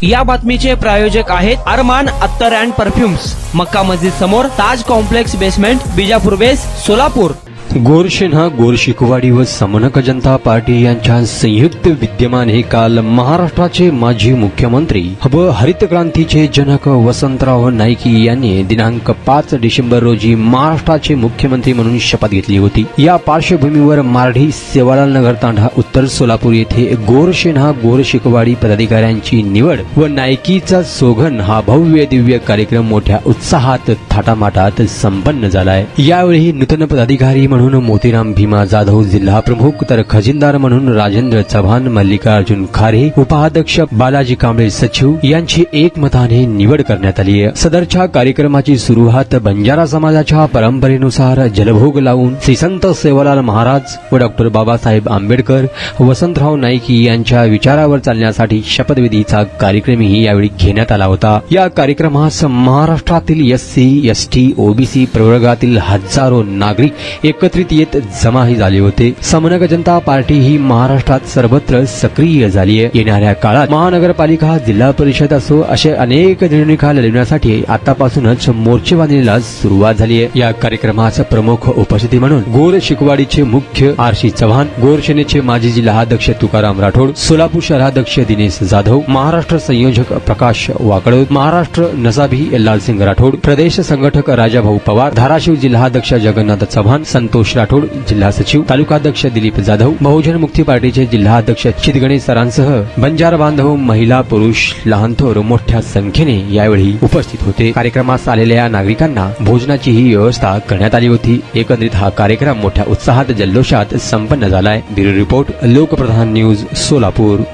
या बातमीचे प्रायोजक आहेत अरमान अत्तर अँड परफ्युम्स, मक्का मस्जिद समोर, ताज कॉम्प्लेक्स बेसमेंट, बिजापूर बेस, सोलापूर। गोरशेना गोर शिकवाडी व समनक जनता पार्टी यांच्या संयुक्त विद्यमाने काल महाराष्ट्राचे माजी मुख्यमंत्री व हरित क्रांतीचे जनक वसंतराव नाईक यांनी दिनांक 5 डिसेंबर रोजी महाराष्ट्राचे मुख्यमंत्री म्हणून शपथ घेतली होती। या पार्श्वभूमीवर मारढी, सेवालाल नगर तांडा, उत्तर सोलापूर येथे गोरशेना गोर शिकवाडी पदाधिकाऱ्यांची निवड व नायकीचा सोगन हा भव्य दिव्य कार्यक्रम मोठ्या उत्साहात थाटामाटात संपन्न झालाय। यावेळी नूतन पदाधिकारी म्हणून मोतीराम भीमा जाधव जिल्हा प्रमुख, तर खजिनदार म्हणून राजेंद्र चव्हाण, मल्लिकार्जुन खारे उपाध्यक्ष, बालाजी कांबळे सचिव यांची एकमताने निवड करण्यात आली आहे। सदरच्या कार्यक्रमाची सुरुवात बंजारा समाजाच्या परंपरेनुसार जलभोग लावून श्री संत सेवालाल महाराज व डॉक्टर बाबासाहेब आंबेडकर, वसंतराव नाईक यांच्या विचारावर चालण्यासाठी शपथविधीचा कार्यक्रमही यावेळी घेण्यात आला होता। या कार्यक्रमास महाराष्ट्रातील एससी, एसटी, ओबीसी प्रवर्गातील हजारो नागरिक एकत्रित येत जमाही झाले होते। समनक जनता पार्टी ही महाराष्ट्रात सर्वत्र सक्रिय झाली आहे। येणाऱ्या काळात महानगरपालिका, जिल्हा परिषद असो असे अनेक निवडणुका लढवण्यासाठी आतापासूनच मोर्चेबांधणीला सुरुवात झाली आहे। या कार्यक्रमास प्रमुख उपस्थिती म्हणून गोर शिकवाडीचे मुख्य आरशी चव्हाण, गोरसेनेचे माजी जिल्हाध्यक्ष तुकाराम राठोड, सोलापूर शहराध्यक्ष दिनेश जाधव, महाराष्ट्र संयोजक प्रकाश वाकडोद, महाराष्ट्र नसाभी लालसिंग राठोड, प्रदेश संघटक राजाभाऊ पवार, धाराशिव जिल्हाध्यक्ष जगन्नाथ चव्हाण, संतोष राठोड, जिल्हा सचिव, तालुकाध्यक्ष दिलीप जाधव, बहुजन मुक्ती पार्टीचे जिल्हाध्यक्ष चितगणेश सरांसह बंजारा बांधव, महिला, पुरुष, लहान थोर मोठ्या संख्येने यावेळी उपस्थित होते। कार्यक्रमास आलेल्या नागरिकांना भोजनाचीही व्यवस्था करण्यात आली होती। एकंदरीत हा कार्यक्रम मोठ्या उत्साहात जल्लोषात संपन्न झालाय। Bureau report, Lokpradhan news, Solapur.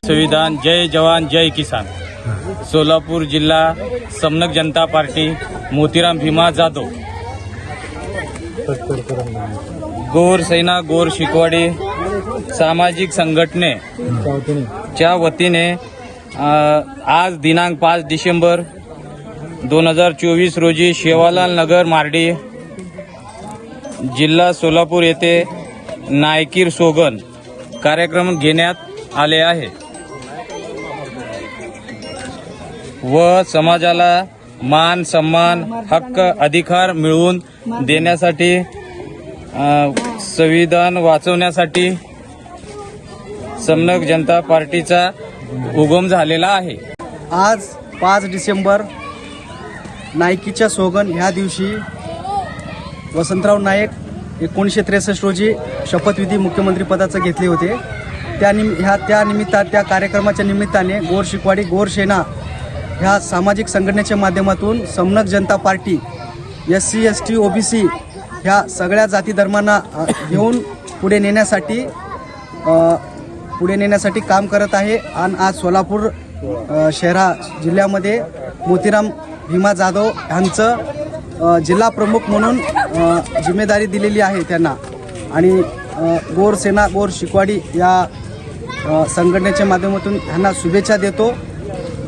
संविधान, जय जवान जय किसान। सोलापूर जिल्हा समनक जनता पार्टी, मोतीराम भीमा जाधव, गोर सेना गोर शिकवाडी सामाजिक संघटनेच्या वतीने आज दिनांक 5 डिसेंबर 2024 रोजी शेवालाल नगर मार्डी जिल्हा सोलापूर येथे नायकीर सोगन कार्यक्रम घेण्यात आले आहे व समाजाला मान सन्मान हक्क अधिकार मिळवून देण्यासाठी संविधान वाचवण्यासाठी समनक जनता पार्टीचा उगम झालेला आहे। आज 5 डिसेंबर नायकीच्या सोगन ह्या दिवशी वसंतराव नाईक 1963 रोजी शपथविधी मुख्यमंत्री पदाचे घेतले होते। त्या कार्यक्रमाच्या निमित्ताने गोर शिकवाडी गोर सेना ह्या सामाजिक संघटनेच्या माध्यमातून समनक जनता पार्टी SC ST OBC ह्या सगळ्या जाती धर्मांना घेऊन पुढे नेण्यासाठी काम करत आहे। आणि आज सोलापूर जिल्ह्यामध्ये मोतीराम भीमा जाधव यांचं जिल्हा प्रमुख म्हणून जिम्मेदारी दिलेली आहे त्यांना। आणि गोर सेना गोर शिकवाडी या संघटनेच्या माध्यमातून त्यांना शुभेच्छा देतो।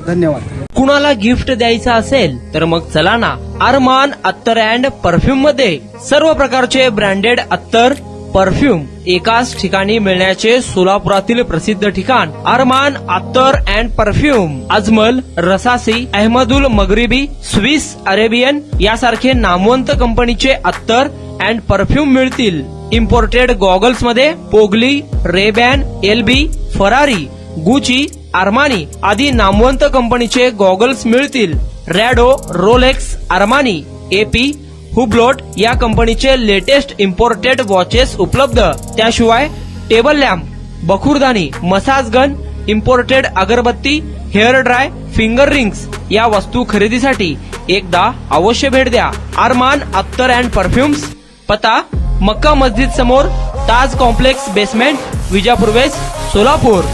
धन्यवाद। कुणाला गिफ्ट द्यायचं असेल तर मग चला ना अरमान अत्तर अँड परफ्यूम मध्ये सर्व प्रकारचे ब्रँडेड अत्तर परफ्यूम एकाच ठिकाणी मिळण्याचे सोलापुरातील प्रसिद्ध ठिकाण Armaan Attar and perfume. Ajmal, Rasasi, Ahmed al Maghribi, Swiss Arabian यासारखे नामवंत कंपनीचे अत्तर अँड परफ्यूम मिळतील। इम्पोर्टेड गॉगल्स मध्ये पोगली, Rayban, LB, Ferrari, Gucci, Armani आदी नामवंत कंपनीचे गॉगल्स मिळतील। रॅडो, रोलेक्स, आर्मानी, AP, हुब्लोट या कंपनीचे लेटेस्ट इम्पोर्टेड वॉचेस उपलब्ध। त्याशिवाय टेबल लॅम्प, बखुरदानी, मसाज गन, इम्पोर्टेड अगरबत्ती, हेअर ड्राय, फिंगर रिंग्स या वस्तू खरेदीसाठी एकदा अवश्य भेट द्या अरमान अत्तर अँड परफ्युम्स। पता मक्का मस्जिद समोर, Taj complex basement, Vijapur west, Solapur.